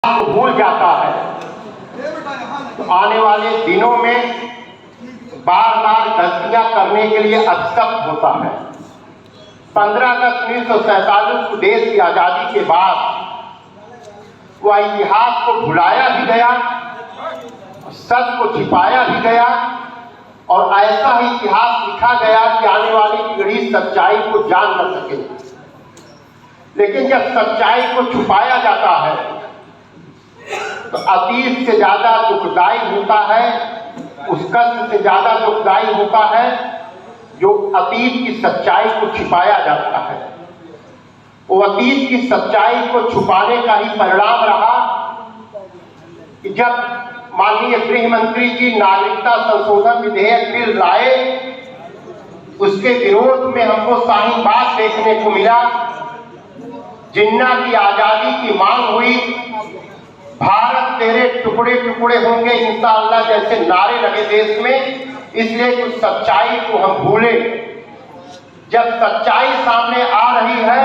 को भूल जाता है। तो आने वाले दिनों में बार बार गलतियां करने के लिए अक्षम होता है। 15 अगस्त 1947 को देश की आजादी के बाद वह इतिहास को भुलाया भी गया, सच को छिपाया भी गया और ऐसा ही इतिहास लिखा गया कि आने वाली पीढ़ी सच्चाई को जान न सके। लेकिन जब सच्चाई को छुपाया जाता है तो अतीत से ज्यादा दुखदाई होता है, उस कष्ट से ज्यादा दुखदाई होता है जो अतीत की सच्चाई को छिपाया जाता है। वो अतीत की सच्चाई को छुपाने का ही परिणाम रहा कि जब माननीय गृह मंत्री जी नागरिकता संशोधन विधेयक बिल लाए, उसके विरोध में हमको शाहीन-बाग देखने को मिला, जिन्ना की आजादी की मांग हुई, भारत तेरे टुकड़े टुकड़े होंगे इंशाअल्लाह जैसे नारे लगे देश में। इसलिए कुछ सच्चाई को हम भूले। जब सच्चाई सामने आ रही है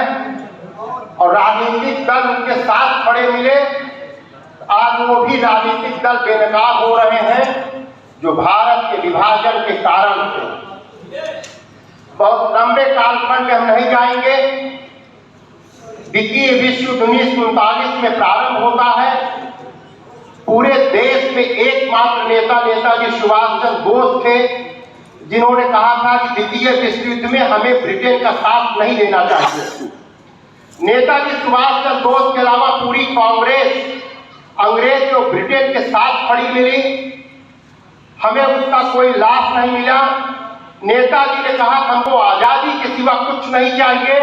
और राजनीतिक दल उनके साथ खड़े मिले, आज वो भी राजनीतिक दल बेनकाब हो रहे हैं जो भारत के विभाजन के कारण थे। बहुत लंबे कालखंड में हम नहीं जाएंगे। द्वितीय विश्व युद्ध 1939 में प्रारंभ होता है। पूरे देश में एकमात्र नेता नेताजी सुभाष चंद्र बोस थे जिन्होंने कहा था कि द्वितीय विश्व युद्ध में हमें ब्रिटेन का साथ नहीं लेना चाहिए। नेताजी सुभाष चंद्र बोस के अलावा पूरी कांग्रेस अंग्रेज जो ब्रिटेन के साथ खड़ी मिली, हमें उसका कोई लाभ नहीं मिला। नेताजी ने कहा हमको आजादी के सिवा कुछ नहीं चाहिए।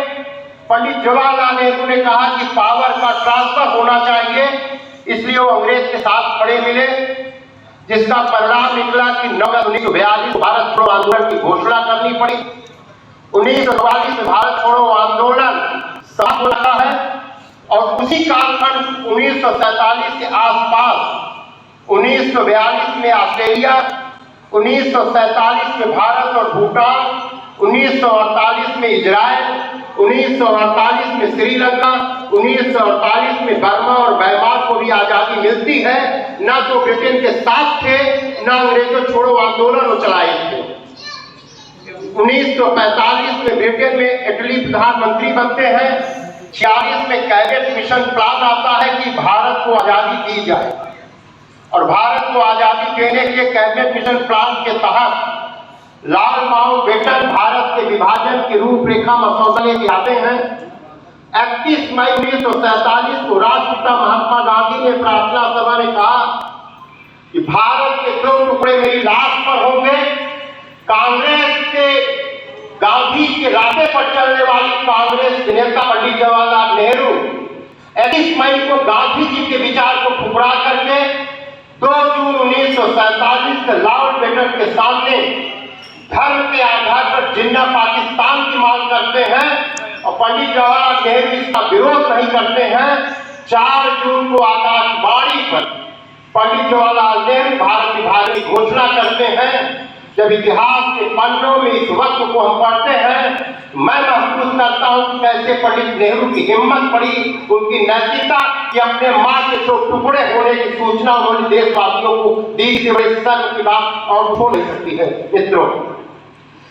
पंडित जवाहरलाल नेहरू ने कहा कि पावर का ट्रांसफर होना चाहिए, इसलिए वो अंग्रेज के साथ खड़े मिले, जिसका परिणाम निकला कि 9 अगस्त 1942 को भारत छोड़ो आंदोलन की घोषणा करनी पड़ी। 1944 में भारत छोड़ो आंदोलन समाप्त होता है और उसी कालखंड 1947 के आसपास 1942 में ऑस्ट्रेलिया, 1947 में भारत और भूटान, 1948 में इजराइल, 1948 में श्रीलंका, 1948 में बर्मा और म्यांमार को भी आजादी मिलती है। ना तो ब्रिटेन के साथ थे, ना अंग्रेजों छोड़ो आंदोलन वो चलाए थे। 1945 में ब्रिटेन में इटली प्रधानमंत्री बनते हैं। 46 में कैबिनेट मिशन प्लान आता है कि भारत को आजादी दी जाए और भारत को आजादी देने के कैबिनेट मिशन प्लान के तहत लॉर्ड माउंटबेटन भारत के विभाजन की रूपरेखा मसौदा लेके आते हैं। 31 मई 1947 को राष्ट्रपिता महात्मा गांधी ने प्रार्थना सभा में कहा कि भारत के 2 टुकड़े मेरी लाश पर होंगे। कांग्रेस के गांधी के रास्ते पर चलने वाली कांग्रेस के नेता पंडित जवाहरलाल नेहरू 31 मई को गांधी जी के विचार को ठुकरा करके 2 जून 1947 के माउंटबेटन के सामने धर्म के आधार पर जिन्ना पाकिस्तान की मांग करते हैं और पंडित जवाहरलाल नेहरू इसका विरोध नहीं करते हैं। 4 जून को आकाशवाणी पर पंडित जवाहरलाल नेहरू भारत विभाजन की घोषणा करते हैं। जब इतिहास के पन्नों में इस वक्त को हम पढ़ते हैं, मैं महसूस करता हूं कि कैसे पंडित नेहरू की हिम्मत पड़ी, उनकी नैतिकता कि अपने मां के 2 टुकड़े होने की सूचना उन्होंने देशवासियों को दी। से बड़े सर्व की बात और हो नहीं सकती है। मित्रों,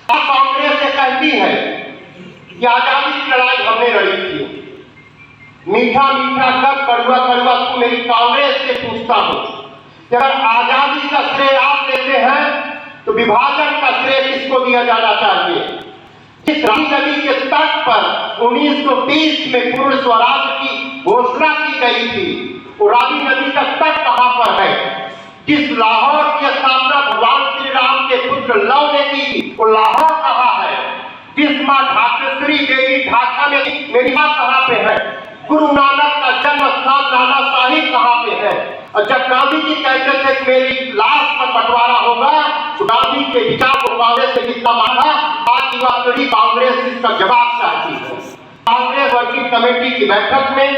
कांग्रेस ये कहती है कि आजादी की लड़ाई हमने लड़ी थी। मीठा मीठा कब कड़वा कड़वा तू मेरी कांग्रेस से पूछता हूं कि अगर आजादी का श्रेय आप लेते हैं तो विभाजन का श्रेय किसको दिया जाना चाहिए? इस रावी नदी के तट पर 1930 में पूर्ण स्वराज की घोषणा की गई थी। वो रावी नदी का तट कहां पर है? जिस लाहौर की स्थापना भगवान श्री राम के पुत्र लव ने की, वो लाहौर कहां है? जिस मां ढाकेश्वरी देवी ढाका में, मेरी मां कहां पे है? गुरु नानक का जन्म स्थान नाना साहिब कहां पे है? और जब गांधी जी कहते थे कि मेरी लाश पर बंटवारा होगा, तो गांधी के विचार को कांग्रेस ने कितना माना? आज युवा पीढ़ी कांग्रेस इसका जवाब चाहती है। कांग्रेस वर्किंग कमेटी की बैठक में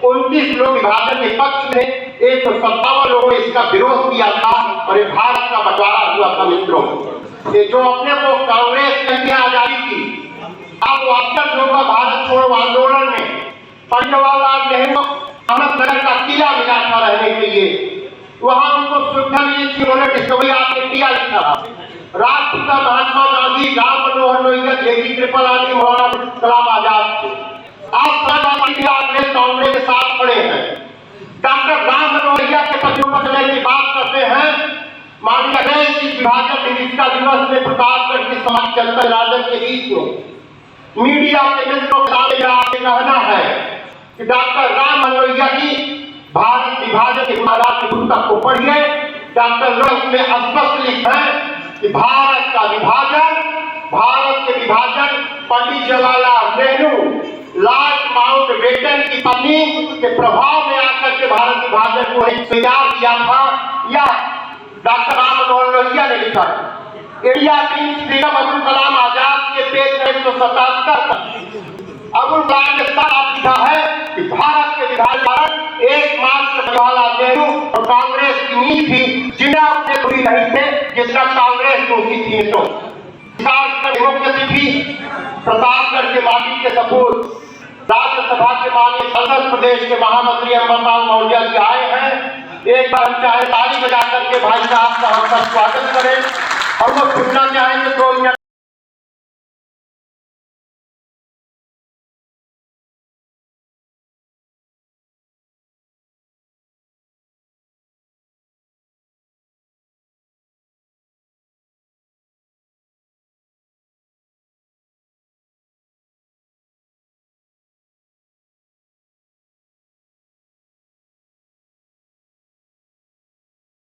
29 लोग विभाजन के पक्ष में, 157 लोगों ने इसका विरोध किया था और ये भारत का बंटवारा हुआ था। मित्रों, ये जो अपने को कांग्रेस कहती है आजादी की, आप वापस होगा भारत छोड़ो आंदोलन में पंडित जवाहरलाल नेहरू अहमदनगर का किला मिला था रहने के लिए, वहां उनको सुविधा मिली थी, उन्होंने डिस्कवरी ऑफ इंडिया लिखा। राष्ट्रपिता महात्मा गांधी, राम मनोहर लोहिया, जेबी कृपलानी, मौलाना अबुल कलाम आजाद थे। आज कांग्रेस के साथ खड़े हैं। डॉक्टर राम मनोहर लोहिया के पतियों बदलने की बात करते हैं। माननीय गए कि विभाजन दिवस में प्रतापगढ़ की समाज जनता राजन के बीच में मीडिया के मित्रों के सामने आपसे कहना है कि डॉक्टर राम मनोहर लोहिया की भारत विभाजन के महाराज की पुस्तक को पढ़िए। डॉक्टर लोहिया में स्पष्ट लिखा है कि भारत के विभाजन पंडित जवाहरलाल नेहरू लॉर्ड माउंटबेटन की पत्नी के प्रभाव में आकर के भारत विभाजन को एक स्वीकार किया था। यह डॉक्टर राम मनोहर लोहिया ने लिखा है। India means freedom, Abul Kalam Azad के पेज 177 अबुल कलाम ने साफ लिखा है कि भारत के विभाजन एकमात्र जवाहरलाल नेहरू और कांग्रेस की नीति थी, जिन्हें अपने पूरी नहीं थे जितना कांग्रेस दोषी थी। तो डेमोक्रेसी थी। प्रतापगढ़ के माटी के सपूत राज्यसभा के माननीय संसद प्रदेश के महामंत्री अमरपाल मौर्य जी आए हैं। एक बार हम चाहे ताली बजा करके भाई साहब का हम सब स्वागत करें और वो सुनना चाहेंगे 2 मिनट।